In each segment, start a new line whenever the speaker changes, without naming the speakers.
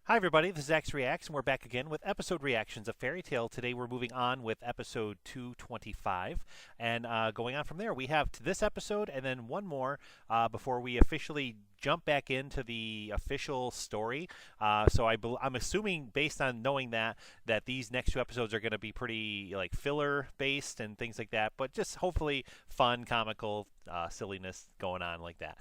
Hi everybody, this is X Reacts, and we're back again with episode reactions of Fairy Tale. Today we're moving on with episode 225, and going on from there, we have this episode and then one more before we officially jump back into the official story. I'm assuming, based on knowing that these next two episodes are going to be pretty like filler based and things like that, but just hopefully fun, comical silliness going on like that.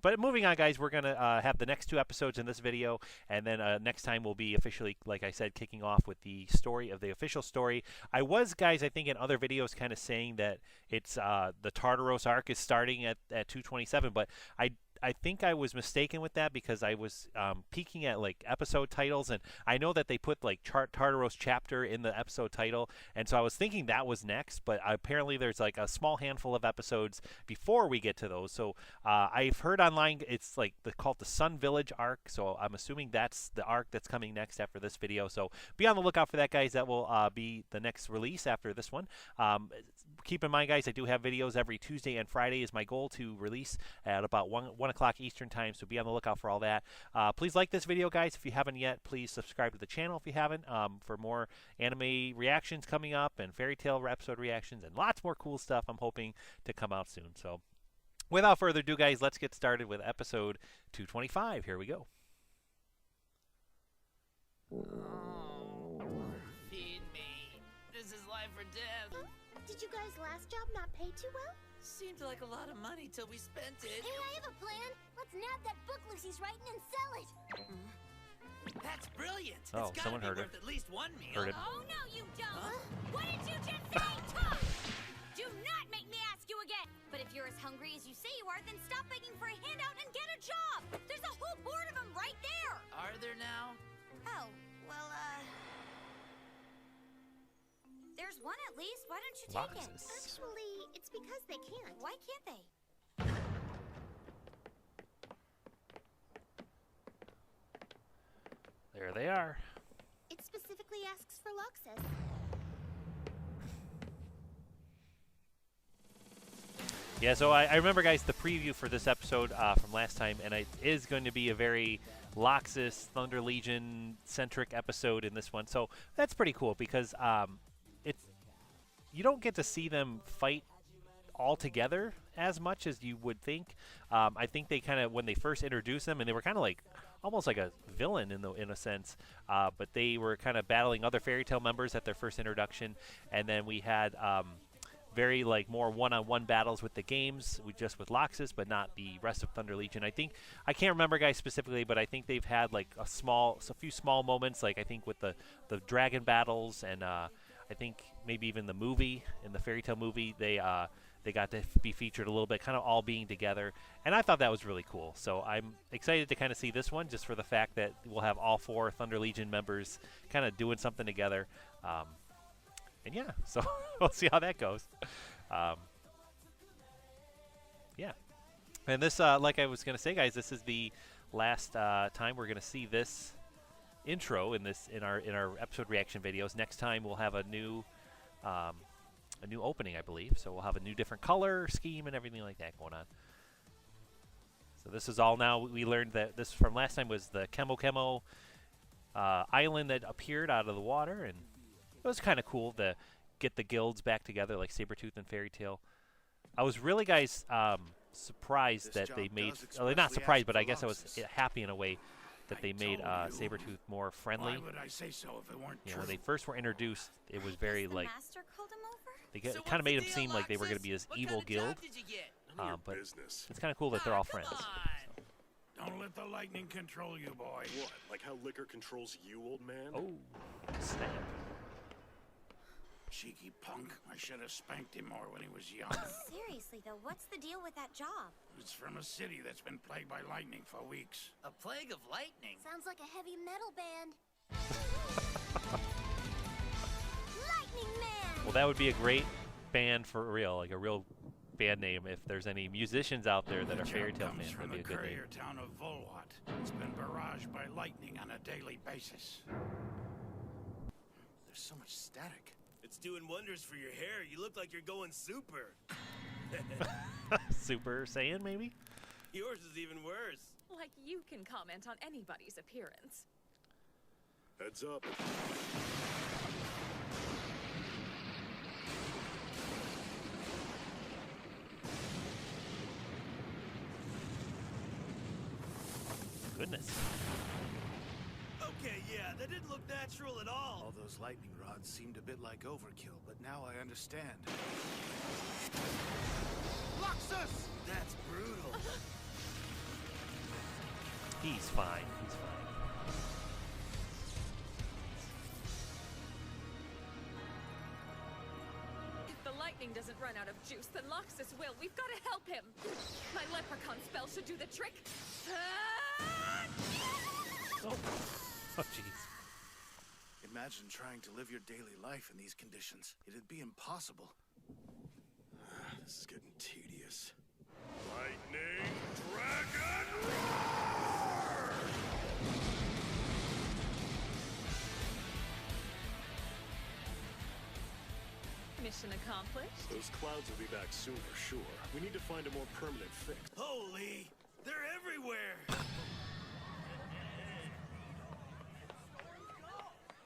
But moving on, guys, we're going to have the next two episodes in this video, and then next time we'll be officially, like I said, kicking off with the story of the official story. I was, guys, I think in other videos kind of saying that it's the Tartaros arc is starting at 227, but I think I was mistaken with that because I was peeking at like episode titles, and I know that they put like Tartaros chapter in the episode title, and so I was thinking that was next, but apparently there's like a small handful of episodes before we get to those. So I've heard online it's like called the Sun Village arc, so I'm assuming that's the arc that's coming next after this video. So be on the lookout for that, guys. That will be the next release after this one. Keep in mind, guys, I do have videos every Tuesday and Friday is my goal to release at about 1 o'clock Eastern time, so be on the lookout for all that. Please like this video, guys. If you haven't yet, please subscribe to the channel if you haven't, for more anime reactions coming up and Fairy Tale episode reactions and lots more cool stuff I'm hoping to come out soon. So without further ado, guys, let's get started with episode 225. Here we go.
Feed me. This is life or death.
Did you guys' last job not pay too well?
Seemed like a lot of money till we spent it.
Hey, I have a plan. Let's nab that book Lucy's writing and sell it.
That's brilliant.
Oh,
it's gotta
someone
be
heard
worth
it.
at least one meal.
Heard it.
Oh, no, you don't. Huh? What did you just say? Talk! Do not make me ask you again. But if you're as hungry as you say you are, then stop begging for a handout and get a job. There's a whole board of them right there.
Are there now?
Oh, well, there's one at least. Why don't you take it?
Laxus.
Actually, it's because they can't. Why can't they?
There they are.
It specifically asks for Laxus.
Yeah, so I remember, guys, the preview for this episode from last time, and it is going to be a very Laxus, Thunder Legion-centric episode in this one. So that's pretty cool because you don't get to see them fight all together as much as you would think. I think they kind of, when they first introduced them, and they were kind of like almost like a villain in a sense, but they were kind of battling other Fairy Tale members at their first introduction, and then we had very like more one-on-one battles with the games, just with Laxus, but not the rest of Thunder Legion. I can't remember, guys, specifically, but I think they've had like a few small moments, like I think with the dragon battles, and I think maybe even the movie, in the Fairy Tale movie, they got to be featured a little bit, kind of all being together, and I thought that was really cool. So I'm excited to kind of see this one, just for the fact that we'll have all 4 Thunder Legion members kind of doing something together. And yeah, so we'll see how that goes. Yeah. And this, like I was going to say, guys, this is the last time we're going to see this intro in our episode reaction videos. Next time we'll have a new opening, I believe. So we'll have a new different color scheme and everything like that going on. So this is all now. We learned that this from last time was the Chemo island that appeared out of the water, and it was kind of cool to get the guilds back together like Sabretooth and Fairy Tale. I was really, guys, surprised that they made, not surprised, but I guess I was happy in a way that they made Sabretooth more friendly.
Why would I say so if it weren't true?
When they first were introduced, it was very like,
Master called him over?
they kind of made them seem like they were going to be this evil guild. But it's kind of cool that they're all friends.
Don't let the lightning control you, boy.
What? Like how liquor controls you, old man?
Oh, snap.
Cheeky punk. I should have spanked him more when he was young.
Seriously, though, what's the deal with that job?
It's from a city that's been plagued by lightning for weeks.
A plague of lightning.
Sounds like a heavy metal band. Lightning Man!
Well, that would be a great band for real, like a real band name. If there's any musicians out there that are Fairy Tale
comes
fans,
from
that'd be
the
a good name.
courier town of Volwat. It's been barraged by lightning on a daily basis.
There's so much static.
It's doing wonders for your hair. You look like you're going super.
Super Saiyan, maybe?
Yours is even worse.
Like you can comment on anybody's appearance.
Heads up.
Goodness.
Okay, yeah, that didn't look natural at all.
All those lightning rods seemed a bit like overkill, but now I understand. Laxus!
That's brutal.
He's fine. He's fine.
If the lightning doesn't run out of juice, then Laxus will. We've got to help him. My leprechaun spell should do the trick.
Oh, jeez.
Imagine trying to live your daily life in these conditions. It'd be impossible.
This is getting tedious. Lightning Dragon Roar!
Mission accomplished.
Those clouds will be back soon for sure. We need to find a more permanent fix.
Holy, they're everywhere.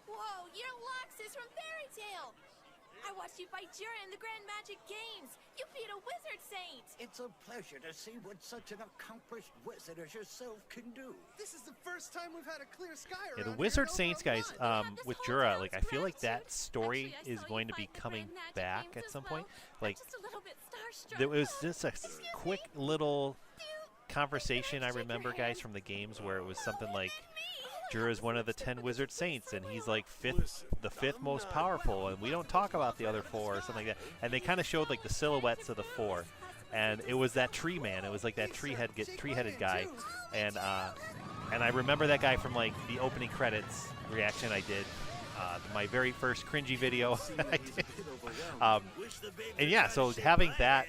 Whoa, you're Laxus from Fairy Tale! I watched you fight Jura in the Grand Magic Games! You beat a wizard saint!
It's a pleasure to see what such an accomplished wizard as yourself can do.
This is the first time we've had a clear sky
Yeah, the
around
Wizard
here in
Saints
over a
guys,
month.
with Jura, like I feel like that story is going to be coming back at some point. Like
Just a little bit starstruck.
there was just a quick little conversation I remember, guys, from the games where it was something like Jura is one of the 10 Wizard Saints, and he's like the fifth most powerful, and we don't talk about the other 4 or something like that. And they kind of showed like the silhouettes of the 4, and it was that tree man. It was like that tree-headed guy, and I remember that guy from like the opening credits reaction I did, my very first cringy video I did. And yeah, so having that,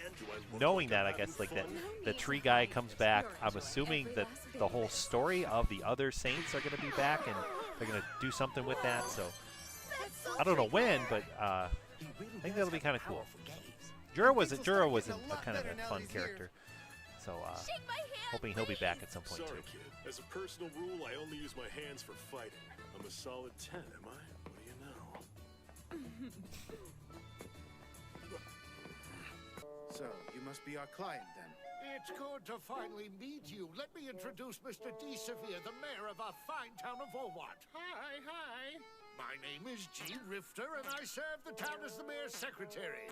knowing that, I guess like that the tree guy comes back, I'm assuming that the whole story of the other saints are going to be back, and they're going to do something with that. So I don't know when, but I think that'll be kind of cool. Jura was a kind of a fun character, so hoping he'll be back at some point
Sorry,
too.
kid. As a personal rule, I only use my hands for fighting. I'm a solid 10, am I? What do you know?
So, you must be our client then.
It's good to finally meet you. Let me introduce Mr. D. Severe, the mayor of our fine town of Olwat. Hi. My name is G. Rifter, and I serve the town as the mayor's secretary.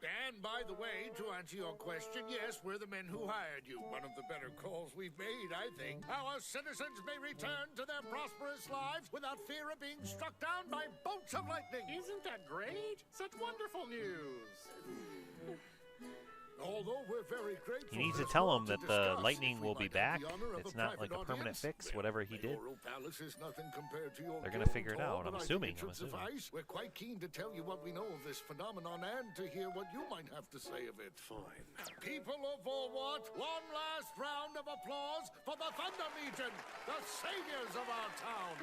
And by the way, to answer your question, yes, we're the men who hired you. One of the better calls we've made, I think. Our citizens may return to their prosperous lives without fear of being struck down by bolts of lightning. Isn't that great? Such wonderful news. Although we're very grateful,
He needs to tell him that the lightning will be back. It's not like a permanent fix, whatever he did. They're going to figure it out, I'm assuming.
We're quite keen to tell you what we know of this phenomenon and to hear what you might have to say of it.
Fine.
People of Olwat, one last round of applause for the Thunder Legion, the saviors of our town.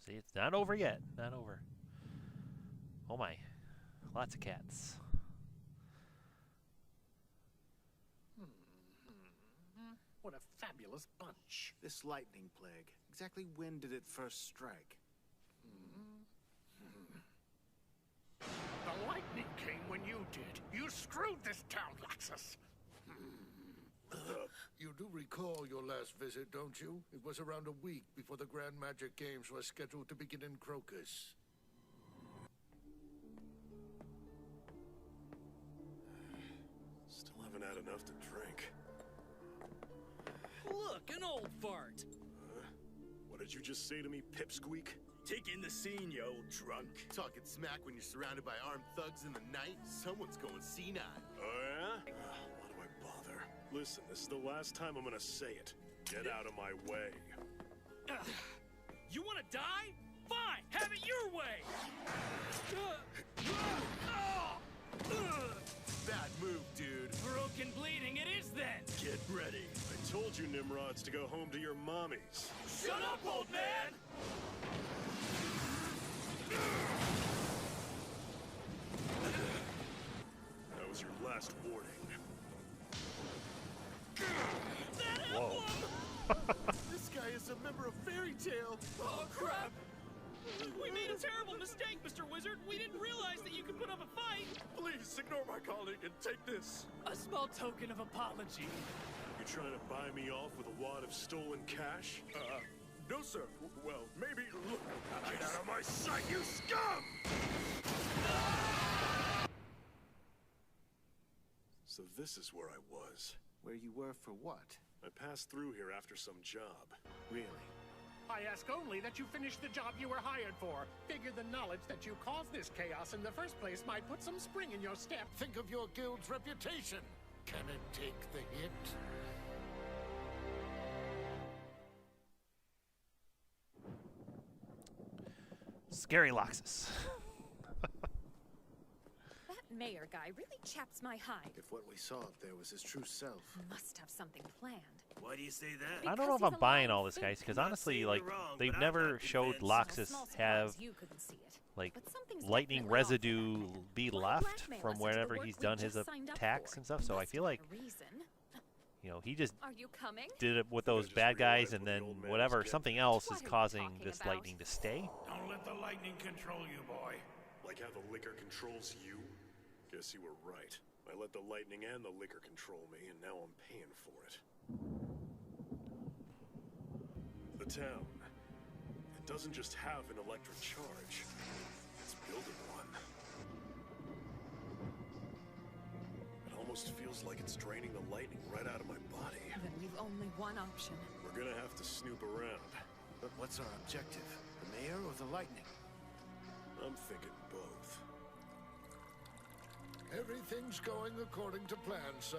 See, it's not over yet. Not over. Oh my. Lots of cats.
What a fabulous bunch.
This lightning plague, exactly when did it first strike?
The lightning came when you did. You screwed this town, Laxus. You do recall your last visit, don't you? It was around a week before the Grand Magic Games were scheduled to begin in Crocus.
Still haven't had enough to drink.
Look, an old fart.
What did you just say to me, pipsqueak?
Take in the scene, you old drunk.
Talking smack when you're surrounded by armed thugs in the night? Someone's going senile.
Oh, yeah? Why do I bother? Listen, this is the last time I'm gonna say it. Get out of my way.
You want to die? Fine, have it your way.
Bad move, dude.
Broken bleeding it is then.
Get ready. I told you, Nimrods, to go home to your mommies.
Shut up, old man.
That was your last warning.
Whoa.
This guy is a member of Fairy Tale.
Oh, crap! We made a terrible mistake, Mr. Wizard. We didn't realize that you could put up a fight.
Please ignore my colleague and take this.
A small token of apology.
You trying to buy me off with a wad of stolen cash? No, sir. Well, maybe. Look, get out of my sight, you scum! So this is where I was.
Where you were for what?
I passed through here after some job.
Really?
I ask only that you finish the job you were hired for. Figure the knowledge that you caused this chaos in the first place might put some spring in your step. Think of your guild's reputation. Can it take the hit?
Scary Laxus.
That mayor guy really chaps my hide.
If what we saw up there was his true self.
Must have something planned.
Why do you say that?
I don't know if I'm buying all this, guys, because honestly, like, they've never showed Laxus have,
You couldn't see it.
like,
But something's
lightning
definitely off
residue
with that.
be
Why
left
blackmail
from
us into the
whenever
work
he's
we
done
just
his
signed up
attacks
for?
and stuff. So I
Must
feel
be
like,
a reason.
you know, he just
Are you coming?
did it with
I
those
just
bad guys,
realized
and
what the
then
old man
whatever,
was
something
getting
else
What
is
are you
causing
talking
this
about?
lightning to stay.
Don't let the lightning control you, boy.
Like how the liquor controls you? Guess you were right. I let the lightning and the liquor control me, and now I'm paying for it. The town. It doesn't just have an electric charge. It's building one. It almost feels like it's draining the lightning right out of my body.
Then we've only one option.
We're gonna have to snoop around.
But what's our objective? The mayor or the lightning?
I'm thinking both.
Everything's going according to plan, sir.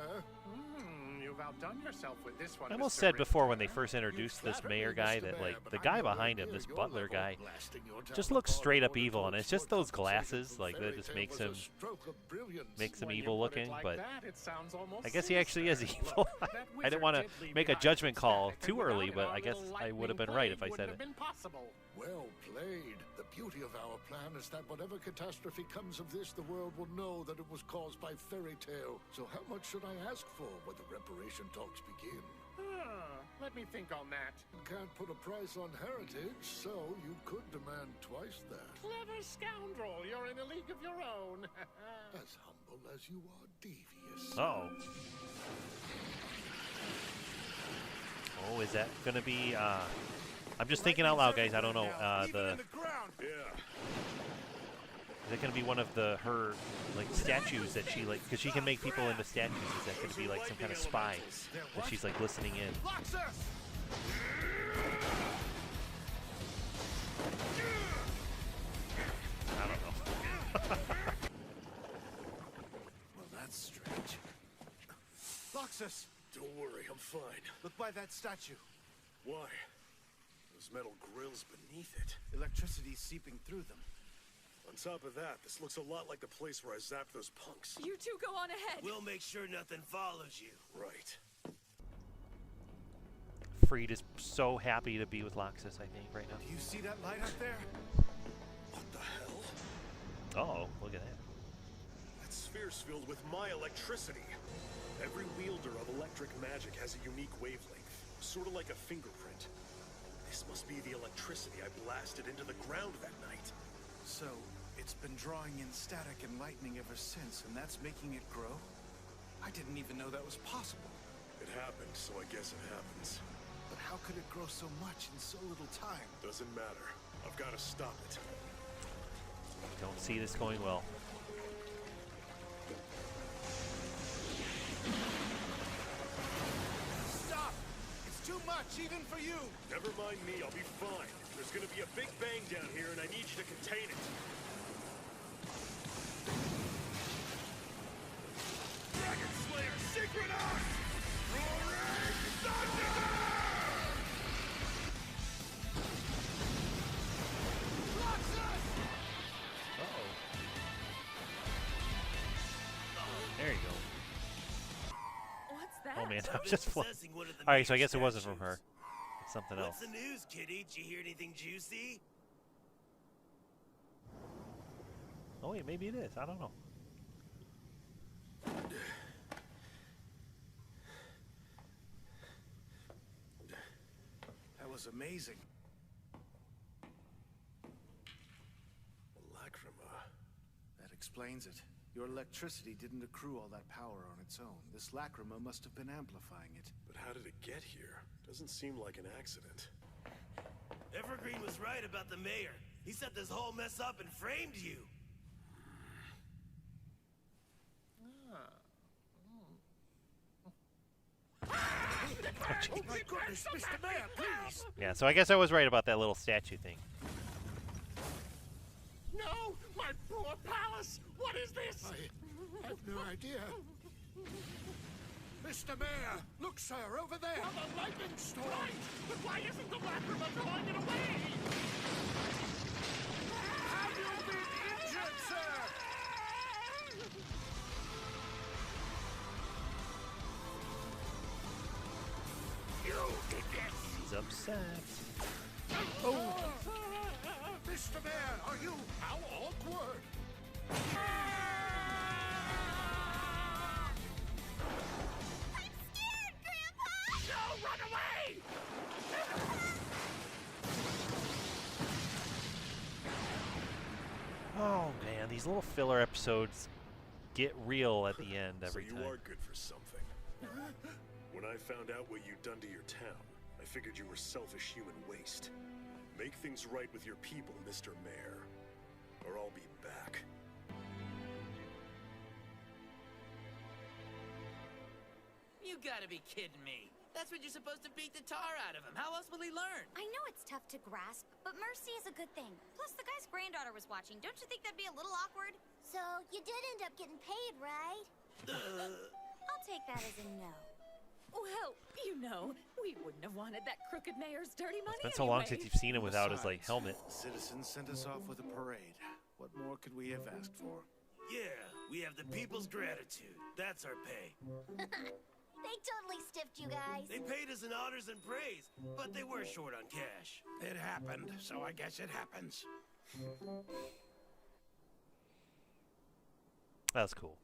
You've outdone yourself with this one.
I almost
Mr.
said before when
Richter.
they first introduced
You
this
flatter
mayor
me,
guy
Mr.
that,
Mayor,
like,
but
the
I'm
guy
nowhere
behind him,
near
this
your
butler
level,
guy,
blasting your town
just looks
apart
straight
in
up
order to
evil, and it's just
exploit
those
compensation
glasses,
from
like, that
fairy
just
tale
makes
was a
him
stroke of brilliance.
makes him
When you
evil
put it
looking,
like
but
that, it sounds almost
I guess he actually is
sinister.
evil.
That
I didn't
wizard
want to
did leave
make a
behind
judgment call
static, and
too
without
early,
it,
but
our
I guess
little
I would have
lightning
been right if
plague
I said
wouldn't
it.
have been possible. Well played. The beauty of our plan is that whatever catastrophe comes of this, the world will know that it was caused by fairy tale. So how much should I ask for when the reparation talks begin? Let me think on that. You can't put a price on heritage, so you could demand twice that. Clever scoundrel, you're in a league of your own. As humble as you are devious.
Uh-oh. Oh, is that gonna be? I'm just thinking out loud, guys. I don't know.
Even in the ground.
Yeah.
Is that gonna be one of her like statues that she like? Because she can make people into statues. Is that gonna be like some kind of spy that she's like listening in?
Laxus!
I don't know.
Well, that's strange. Laxus!
Don't worry, I'm fine.
Look by that statue.
Why? Those metal grills beneath it.
Electricity's seeping through them.
On top of that, this looks a lot like the place where I zapped those punks.
You two go on ahead.
We'll make sure nothing follows you.
Right.
Freed is so happy to be with Laxus, I think, right now.
Do you see that light up there?
What the hell?
Oh, look at that.
That sphere's filled with my electricity. Every wielder of electric magic has a unique wavelength, sort of like a fingerprint. This must be the electricity I blasted into the ground that night.
So, it's been drawing in static and lightning ever since, and that's making it grow? I didn't even know that was possible.
It happened, so I guess it happens.
But how could it grow so much in so little time?
Doesn't matter. I've got to stop it.
Don't see this going well.
Stop! It's too much, even for you!
Never mind me, I'll be fine. There's gonna be a big bang down here, and I need you to contain it.
Dragon Slayer synchronous! Roaring thunder!
Uh-oh. There you go.
What's that?
Oh man, I was just flying.
Possessing one of the
Alright, so I
mayor's
guess it wasn't from
statues.
her. It's something
What's
else.
the news, kitty? Did you hear anything juicy?
Oh wait, maybe it is. I don't know.
That was amazing.
Lacrima.
That explains it. Your electricity didn't accrue all that power on its own. This lacrima must have been amplifying it.
But how did it get here? Doesn't seem like an accident.
Evergreen was right about the mayor. He set this whole mess up and framed you.
Oh my goodness, Mr. Mayor, please!
Yeah, so I guess I was right about that little statue thing.
No! My poor palace! What is this? I have no idea. Mr. Mayor! Look, sir, over there! The lightning storm! Right! But why isn't the lacrima throwing it away? Have you been injured, sir? You did this!
He's upset.
Oh! Mr. Mayor, are you... How awkward!
I'm scared, Grandpa!
No, run away!
Oh man, these little filler episodes get real at the end every
So you
time.
are good for something. When I found out what you'd done to your town, I figured you were selfish human waste. Make things right with your people, Mr. Mayor, or I'll be back.
You gotta be kidding me. That's what you're supposed to beat the tar out of him. How else will he learn?
I know it's tough to grasp, but mercy is a good thing. Plus, the guy's granddaughter was watching. Don't you think that'd be a little awkward? So, you did end up getting paid, right? I'll take that as a no.
Well, you know, we wouldn't have wanted that crooked mayor's dirty money
It's been so long
anyway.
since you've seen him without his like
Besides,
helmet.
Citizens sent us off with a parade. What more could we have asked for?
Yeah, we have the people's gratitude. That's our pay.
They totally stiffed you guys.
They paid us in honors and praise, but they were short on cash.
It happened, so I guess it happens.
That's cool.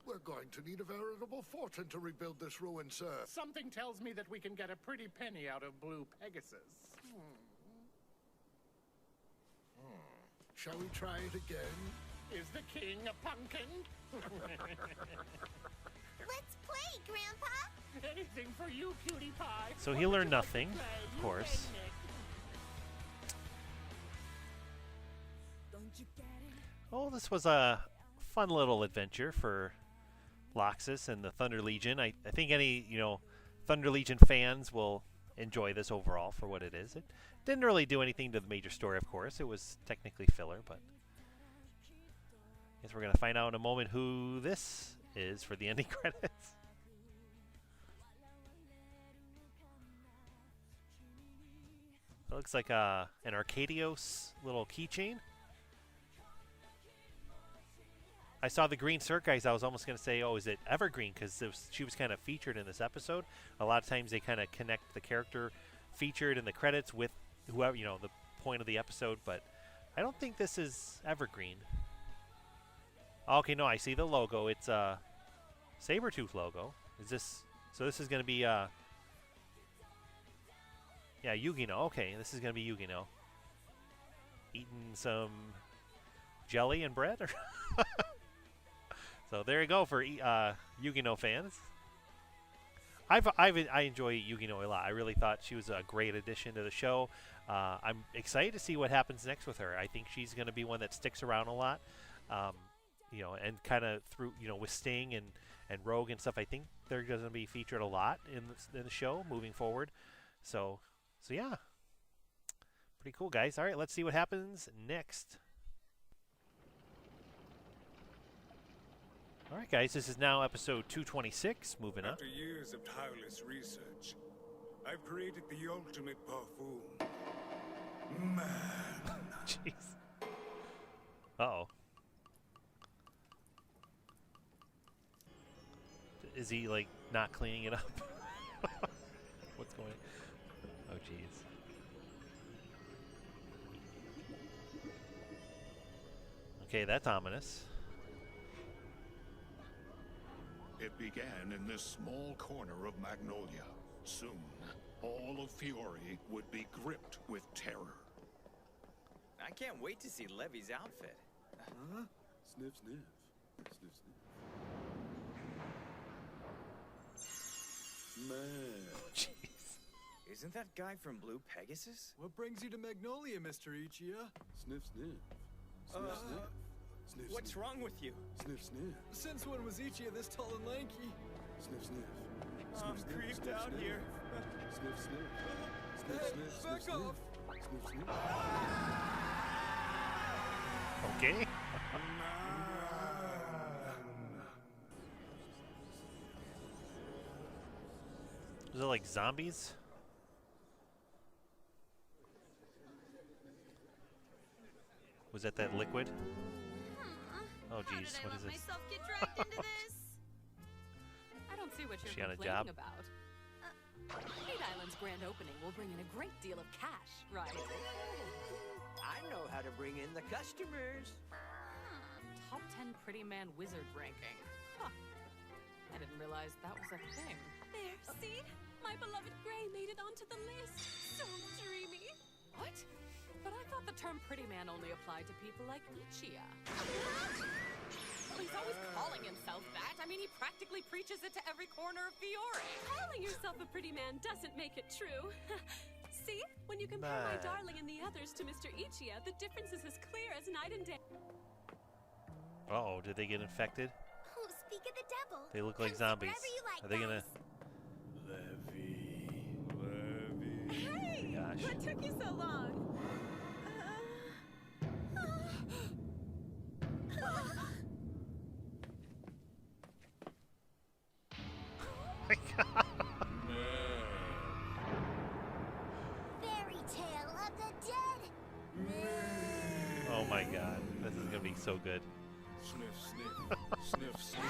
We're going to need a veritable fortune to rebuild this ruin, sir.
Something tells me that we can get a pretty penny out of Blue Pegasus.
Shall we try it again?
Is the king a pumpkin?
Let's play, Grandpa!
Anything for you, cutie pie.
So he learned nothing, of course. Oh, this was a fun little adventure for Laxus and the Thunder Legion. I think any, Thunder Legion fans will enjoy this overall for what it is. It didn't really do anything to the major story, of course. It was technically filler, but I guess we're going to find out in a moment who this is for the ending credits. It looks like an Arcadios little keychain. I saw the green circ guys. I was almost going to say, oh, is it Evergreen? Because she was kind of featured in this episode. A lot of times they kind of connect the character featured in the credits with whoever, the point of the episode. But I don't think this is Evergreen. Okay, no, I see the logo. It's a Sabretooth logo. Is this... So this is going to be... yeah, Yugino. Okay, this is going to be Yugino. Eating some jelly and bread? So there you go for Yugino fans. I enjoy Yugino a lot. I really thought she was a great addition to the show. I'm excited to see what happens next with her. I think she's going to be one that sticks around a lot. And kind of through, with Sting and Rogue and stuff. I think they're going to be featured a lot in the show moving forward. So yeah, pretty cool, guys. All right, let's see what happens next. All right, guys, this is now episode 226. Moving up.
After years of tireless research, I've created the ultimate parfume. Man.
Jeez. Uh-oh. Is he, like, not cleaning it up? What's going on? Oh, jeez. Okay, that's ominous.
It began in this small corner of Magnolia. Soon, all of Fiore would be gripped with terror.
I can't wait to see Levy's outfit.
Huh? Sniff, sniff. Sniff, sniff. Man.
Jeez.
Isn't that guy from Blue Pegasus?
What brings you to Magnolia, Mr. Ichiya?
Sniff, sniff. Sniff, sniff. Sniff,
What's
sniff.
wrong with you?
Sniff, sniff.
Since when was Ichiya this tall and lanky?
Sniff, sniff.
I'm
Sniff,
creeped
sniff,
out
sniff.
here.
Sniff, sniff. Sniff,
Hey,
sniff, sniff,
back
sniff.
off.
Sniff, sniff.
Okay. Is it like zombies? Was that liquid? Oh geez, what is this?
Myself get dragged into this?
I don't see what
Is
you're
she on a
complaining
job?
about. Eight Island's grand opening will bring in a great deal of cash, right?
I know how to bring in the customers.
Top 10 pretty man wizard ranking. Huh. I didn't realize that was a thing.
There, see? My beloved Gray made it onto the list. So dreamy.
What? But I thought the term pretty man only applied to people like Ichiya. He's always calling himself that. I mean, he practically preaches it to every corner of Fiore.
Calling yourself a pretty man doesn't make it true. See? When you compare my
Man.
darling and the others to Mr. Ichiya, the difference is as clear as night and day.
Uh-oh, did they get infected?
Oh, speak of the devil.
They look like
Come sit
zombies.
wherever you like,
Are they gonna...
guys.
Hey!
Gosh.
What took you so long?
My God.
Fairy tale of the dead.
Oh my God, this is gonna be so good.
Sniff, sniff. Sniff, sniff.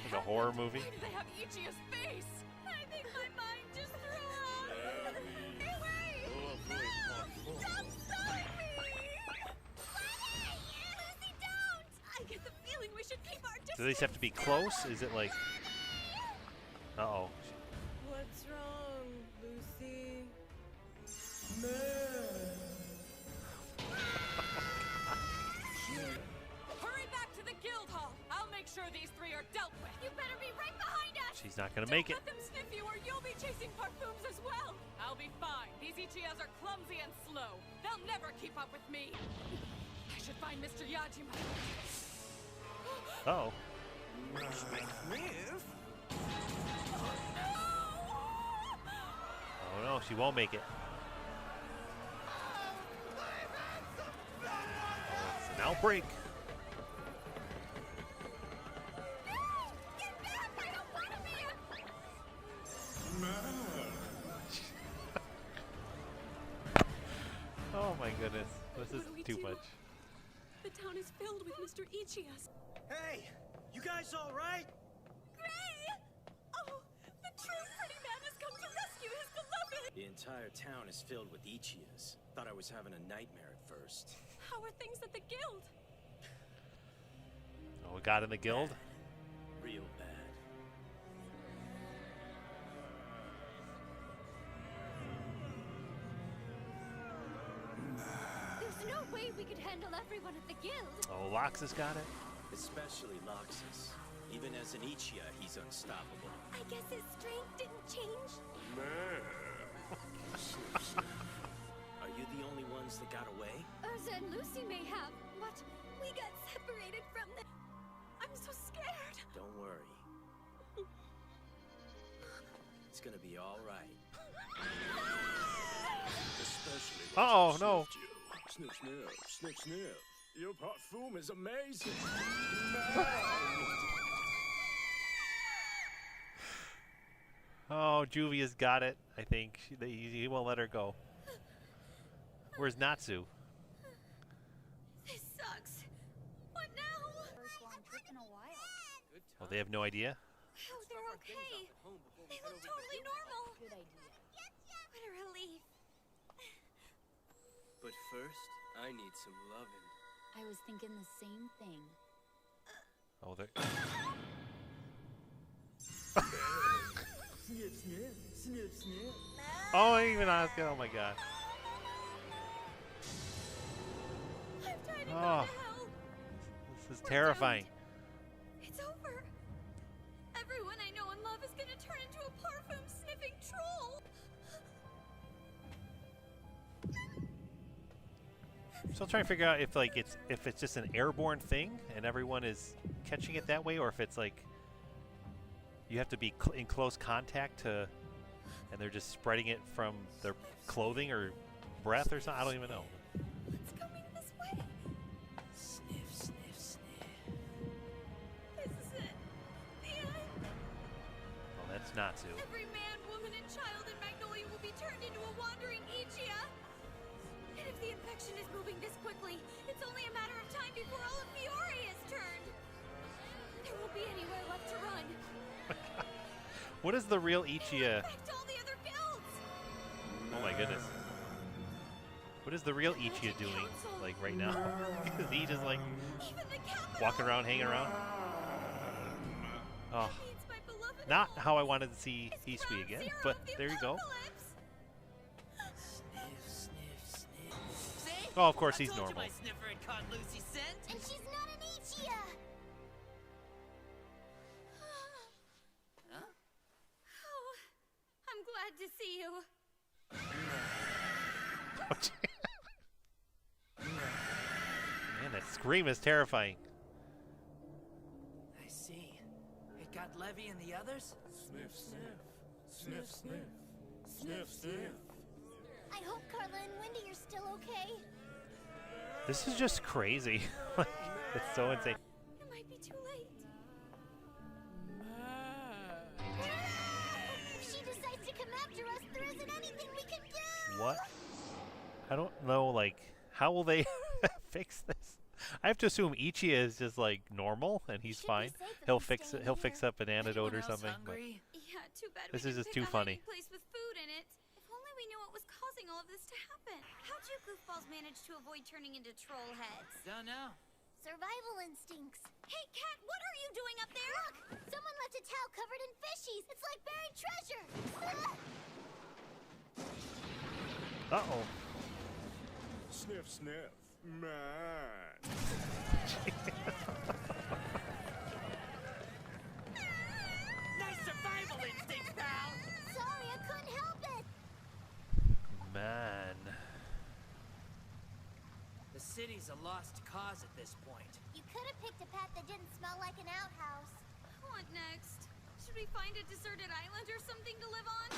Like a horror movie.
Why do they have Ichiya's face? I think my mind just threw up. Hey, wait! No! Stop stalling me!
Lucy, don't!
I get the feeling we should keep our distance.
Do they just have to be close? Is it like... Uh-oh.
What's wrong, Lucy?
Hurry back to the guild hall. I'll make sure these three are dealt with.
You better be right behind us!
She's not gonna make it.
Let them sniff you or you'll be chasing parfums as well.
I'll be fine. These Ichiyas are clumsy and slow. They'll never keep up with me. I should find Mr. Yajima.
Uh-oh.
Sniff?
Oh no, she won't make it. It's an outbreak.
Get back! I don't want to be
Oh my goodness. This
What
is
do we
too
do?
much.
The town is filled with Mr. Ichiya's.
Hey, you guys all right?
Gray! Oh, the true pretty man has come to rescue his beloved!
The entire town is filled with Ichiyas. Thought I was having a nightmare at first.
How are things at the guild?
Oh, we got in the guild?
Real bad.
There's no way we could handle everyone at the guild.
Oh, Laxus got it.
Especially Laxus. Even as an Ichiya, he's unstoppable.
I guess his strength didn't change.
Are you the only ones that got away?
Urza and Lucy may have, but we got separated from them.
I'm so scared.
Don't worry. It's gonna be all right.
Especially
Uh-oh,
once
no.
I've sniffed you. Sniff, sniff. Sniff, sniff. Your parfume is amazing.
Oh, Juvia's got it, I think. He won't let her go. Where's Natsu?
This sucks. What now?
First long trip in a while.
Oh, they have no idea?
Oh, they're okay. They look totally normal.
Good idea.
What a relief.
But first, I need some loving.
I was thinking the same thing.
Oh, there.
Sniff, sniff, sniff, sniff.
Oh, I even asked it. Oh my god.
I've tried to go to
Oh,
hell.
this is terrifying.
It's over. Everyone I know and love is gonna turn into a parfume sniffing troll.
I'm still trying to figure out if it's just an airborne thing and everyone is catching it that way, or if it's like you have to be in close contact to, and they're just spreading it from their clothing or breath or something. I don't even know.
It's coming this way.
Sniff, sniff, sniff.
This is it. The end.
Well, that's not Sue.
Every man, woman, and child in Magnolia will be turned into a wandering Ichiya. And if the infection is moving this quickly, it's only a matter of time before all of Fiore is turned. There won't be anywhere left to run.
What is the real Ichiya?
Infect all the other guilds.
Oh my goodness. What is the real Ichiya doing, like, right now? Is he just, like, walking around, hanging around? Oh. Not how I wanted to see Hisui again, but there you go. Oh, of course he's normal.
My sniffer had caught Lucy's scent.
And she's not an Ichiya.
Huh?
Oh, I'm glad to see you.
Man, that scream is terrifying.
I see. It got Levy and the others?
Sniff, sniff. Sniff, sniff. Sniff, sniff.
I hope Carla and Wendy are still okay.
This is just crazy. It's so insane.
It might be too late. If she decides to come after us, there isn't anything we can do.
What? I don't know, like, how will they fix this? I have to assume Ichiya is just, like, normal and he's fine. He'll fix it. He'll fix up an antidote or something. But
Yeah, too bad.
this
we
is
didn't
just
pick
too
a
funny.
hiding place with food in it. If only we knew what was causing all of this to happen. How'd you goofballs manage to avoid turning into troll heads?
Don't know.
Survival instincts. Hey, Cat, what are you doing up there? Look! Someone left a towel covered in fishies. It's like buried treasure.
Uh-oh.
Sniff, sniff. Man.
Nice survival instinct, pal.
Sorry, I couldn't help it.
Man.
The city's a lost cause at this point.
You could have picked a path that didn't smell like an outhouse. What next? Should we find a deserted island or something to live on?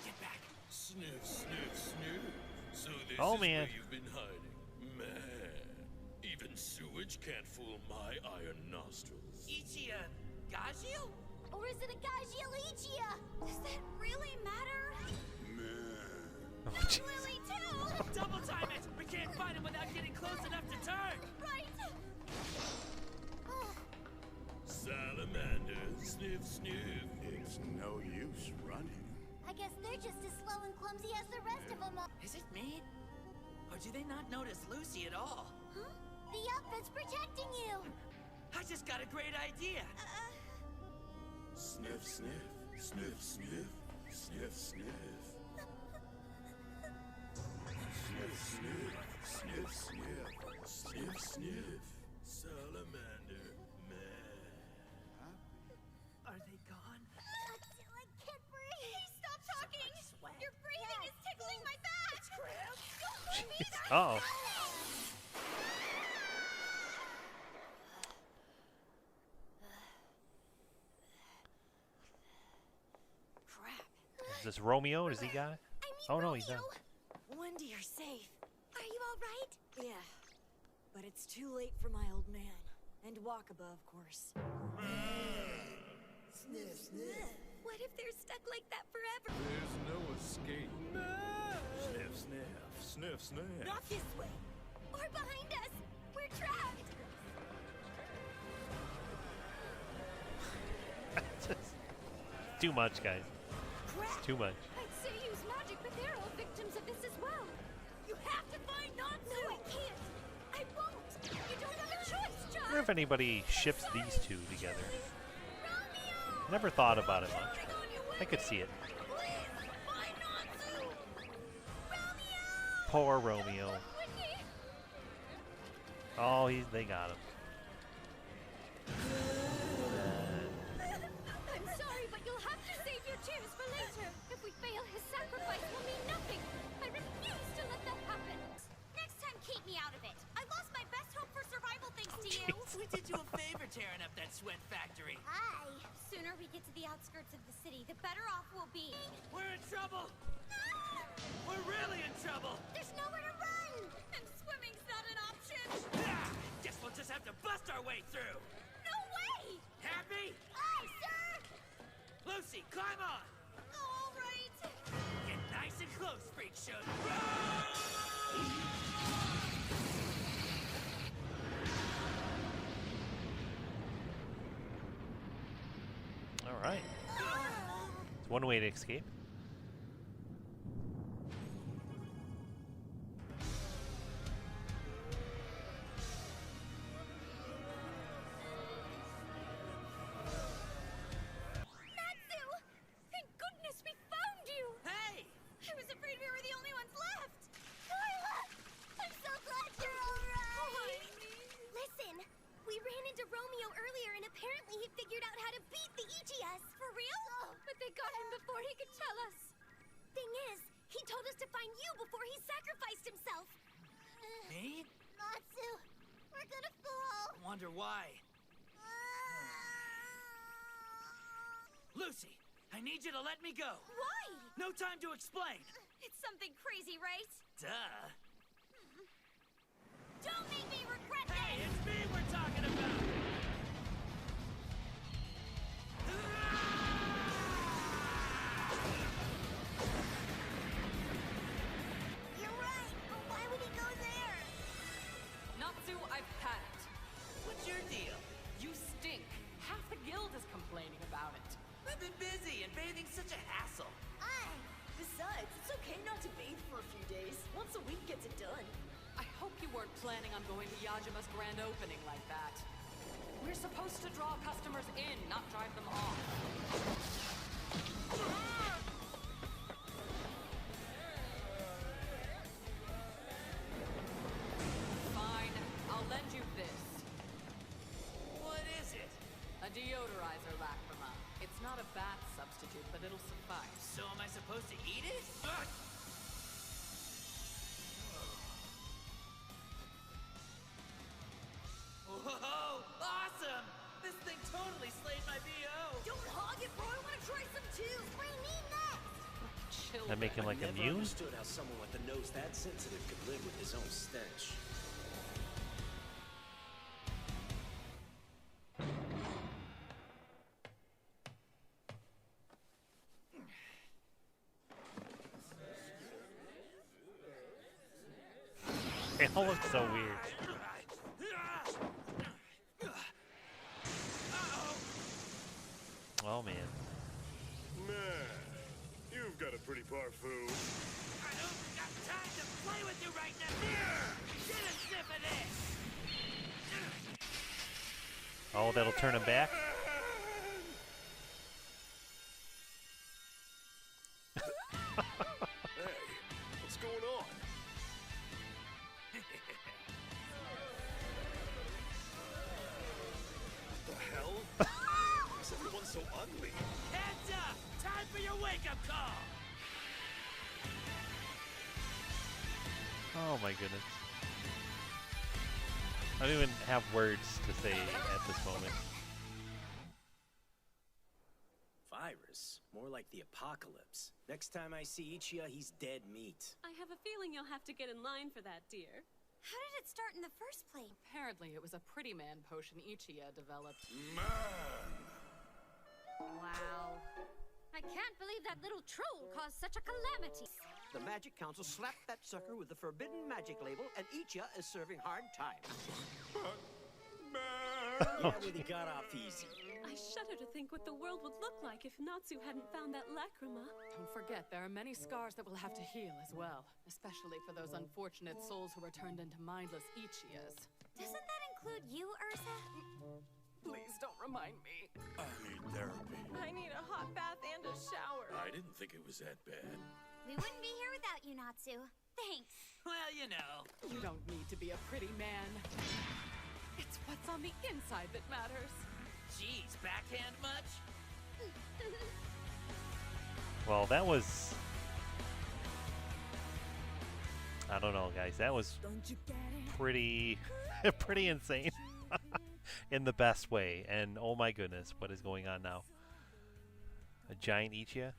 Get back.
Sniff, sniff, sniff. So this
Oh,
is
man.
where you've been hiding. Man. Even sewage can't fool my iron nostrils.
Ichiya Gajil?
Or is it a Gajil Ichiya? Does that really matter?
Oh,
Not
jeez.
really, too!
Double time it! We can't find him without getting close enough to turn!
Right!
Salamander, sniff, sniff.
It's no use running.
I guess they're just as slow and clumsy as the rest of them are.
Is it me? Or do they not notice Lucy at all?
Huh? The outfit's protecting you!
I just got a great idea!
Sniff, sniff. Sniff, sniff. Sniff, sniff. Sniff, sniff. Sniff, sniff. Sniff, sniff.
Salamander, man.
Are they gone?
I can't breathe! Hey, stop talking! Your breathing is tickling my back! It's cramped! Don't move either!
Uh-oh.
Crap.
Is this Romeo? Does he got it? Oh, no, he's not.
Wendy, you're safe.
Are you all right?
Yeah. But it's too late for my old man. And Wakaba, of course.
Sniff, sniff. What if they're stuck like that forever?
There's no escape. Sniff, sniff. Sniff, sniff.
Not this way! Or behind us! We're trapped!
Too much, guys.
Crap!
It's too much.
I'd say use magic, but they're all victims of this as well. You have to find Natsu! No, I can't! I won't! You don't have a choice,
I wonder if anybody ships these two together. Never thought about it much. I could see it. Poor Romeo. Oh, they got him.
I'm sorry, but you'll have to save your tears for later. If we fail, his sacrifice will mean nothing. I refuse to let that happen. Next time, keep me out of it. I lost my best hope for survival thanks to you.
We did you a favor tearing up that sweat factory.
Hi. Sooner we get to the outskirts of the city, the better off we'll be.
We're in trouble. We're really in trouble.
There's nowhere to run. And swimming's not an option.
Guess we'll just have to bust our way through.
No way!
Happy?
Aye, sir!
Lucy, climb on.
All right.
Get nice and close, freak show.
All right. It's one way to escape.
Natsu! Thank goodness we found you!
Hey!
I was afraid we were the only ones left! Lila! I'm so glad you're alright! Listen, we ran into Romeo earlier and apparently he figured out how to beat the Ichiyas. For real? But they got him before he could tell us. Thing is, he told us to find you before he sacrificed himself.
Me?
Natsu, we're gonna fall.
Wonder why. Lucy, I need you to let me go.
Why?
No time to explain.
It's something crazy, right?
Duh.
Don't make me regret this!
Hey, it's me we're talking about.
You're right, but why would he go there?
Natsu, I've had it.
What's your deal?
You stink. Half the guild is complaining about it.
I've been busy and bathing's such a hassle.
Besides, it's okay not to bathe for a few days. Once a week gets it done.
I hope you weren't planning on going to Yajima's grand opening like that. We're supposed to draw customers in, not drive them off. Fine, I'll lend you this.
What is it?
A deodorizer lacrima. It's not a bath substitute, but it'll suffice.
So am I supposed to eat it? Whoa! Awesome! This thing totally slayed my BO!
Don't hog it, bro. I want to try some too.
What do you mean next?
Chill.
That make him like
I never
immune?
understood how someone with a nose that sensitive could live with his own stench.
It all looks so weird. Oh man.
Man, you've got a pretty parfume.
I don't got time to play with you right now! Get a sniff of this!
Oh, that'll turn him back?
Hey, what's going on? What the hell? Why is everyone so ugly?
Heads up! Time for your wake-up call!
Oh my goodness. I don't even have words to say at this moment.
Virus? More like the apocalypse. Next time I see Ichiya, he's dead meat.
I have a feeling you'll have to get in line for that, dear.
How did it start in the first place?
Apparently, it was a pretty man potion Ichiya developed.
Wow. I can't believe that little troll caused such a calamity.
The Magic Council slapped that sucker with the forbidden magic label, and Ichiya is serving hard time.
Yeah, but he got off easy.
I shudder to think what the world would look like if Natsu hadn't found that lacrima.
Don't forget, there are many scars that will have to heal as well, especially for those unfortunate souls who were turned into mindless Ichiyas.
Doesn't that include include you, Ursa?
Please don't remind me.
I need therapy.
I need a hot bath and a shower.
I didn't think it was that bad.
We wouldn't be here without you, Natsu. Thanks.
Well, you know.
You don't need to be a pretty man. It's what's on the inside that matters.
Geez, backhand much?
Well, that was... I don't know, guys. That was pretty, pretty insane. In the best way. And oh my goodness, what is going on now? A giant Ichiya?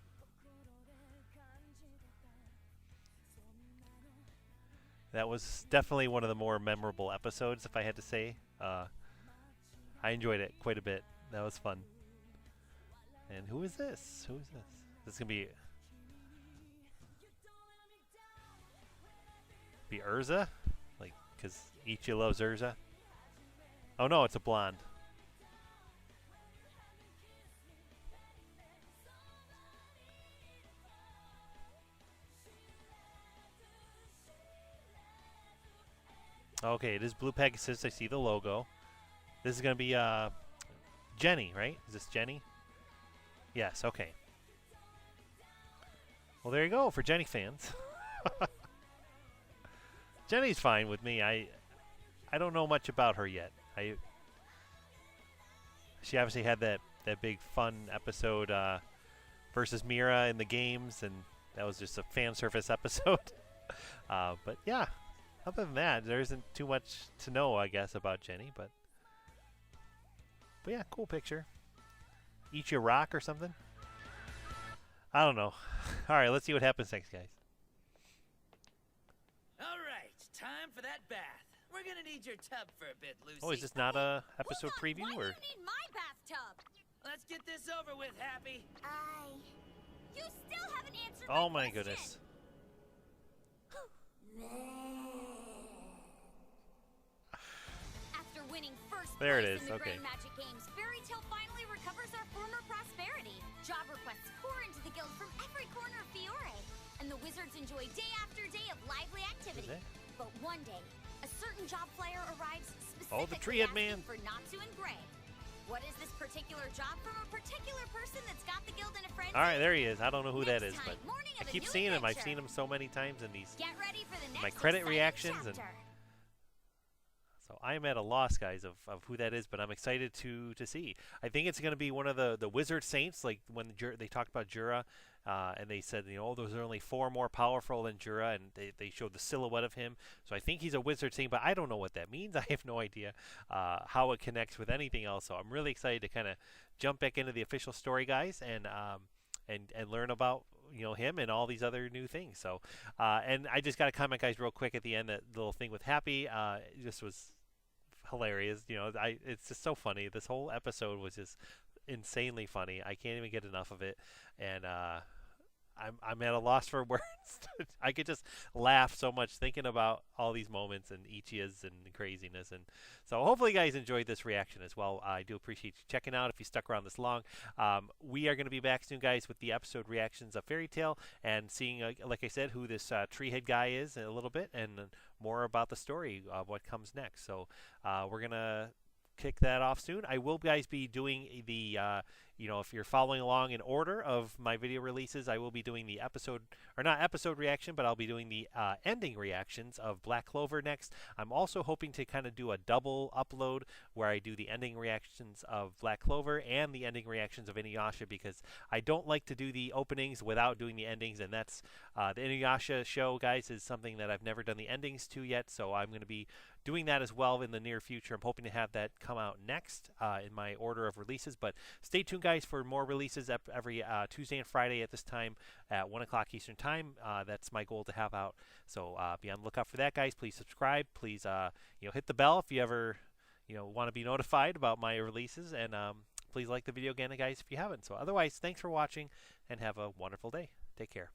That was definitely one of the more memorable episodes, if I had to say. I enjoyed it quite a bit. That was fun. And who is this? Who is this? This is going to be Urza? Like, because Ichiya loves Urza? Oh no, it's a blonde. Okay, it is Blue Pegasus. I see the logo. This is going to be Jenny, right? Is this Jenny? Yes, okay. Well, there you go for Jenny fans. Jenny's fine with me. I don't know much about her yet. She obviously had that big fun episode versus Mira in the games, and that was just a fan service episode. But yeah, other than that, there isn't too much to know, I guess, about Jenny. But yeah, cool picture. Ichiya rock or something? I don't know. All right, let's see what happens next, guys.
All right, time for that bath. We're gonna need your tub for a bit, Lucy.
Oh, is this not a episode preview?
Why
Or?
do you need my bathtub?
Let's get this over with, Happy.
You still haven't answered
Oh
my
my
question.
goodness.
After winning first
There it
place
is,
in the
okay.
Grand Magic Games, Fairy Tail finally recovers our former prosperity. Job requests pour into the guild from every corner of Fiore, and the wizards enjoy day after day of lively activity.
it?
But one day, a certain job flyer arrives
Oh, the
specifically
Triad
asking
Man.
for Natsu and Gray. What is this particular job from a particular person that's got the guild in a frenzy?
All right, there he is. I don't know who that is,
Next
but
time, morning
I
of a
keep
new
seeing him. I've
adventure.
seen him so many times in these
Get ready for the next
my credit
exciting
reactions, and
chapter.
so I'm at a loss, guys, of who that is. But I'm excited to see. I think it's going to be one of the wizard saints, like when they talked about Jura, and they said, those are only 4 more powerful than Jura, and they showed the silhouette of him. So I think he's a wizard saint, but I don't know what that means. I have no idea how it connects with anything else. So I'm really excited to kind of jump back into the official story, guys, and learn about him and all these other new things. So and I just got to comment, guys, real quick at the end, that little thing with Happy just was hilarious. It's just so funny. This whole episode was just insanely funny. I can't even get enough of it, and I'm at a loss for words. I could just laugh so much thinking about all these moments and Ichiya's and craziness. And so hopefully you guys enjoyed this reaction as well. I do appreciate you checking out if you stuck around this long. We are going to be back soon, guys, with the episode reactions of Fairy Tail and seeing, like I said, who this treehead guy is in a little bit, and more about the story of what comes next. So we're going to kick that off soon. I will, guys, be doing the if you're following along in order of my video releases, I will be doing the episode, or not episode reaction, but I'll be doing the ending reactions of Black Clover next. I'm also hoping to kind of do a double upload where I do the ending reactions of Black Clover and the ending reactions of Inuyasha, because I don't like to do the openings without doing the endings, and that's the Inuyasha show, guys, is something that I've never done the endings to yet, so I'm going to be doing that as well in the near future. I'm hoping to have that come out next in my order of releases, but stay tuned, guys, for more releases every Tuesday and Friday at this time at 1 o'clock Eastern Time. That's my goal to have out, so be on the lookout for that, guys. Please subscribe. Please hit the bell if you ever want to be notified about my releases, and please like the video again, guys, if you haven't. So otherwise, thanks for watching, and have a wonderful day. Take care.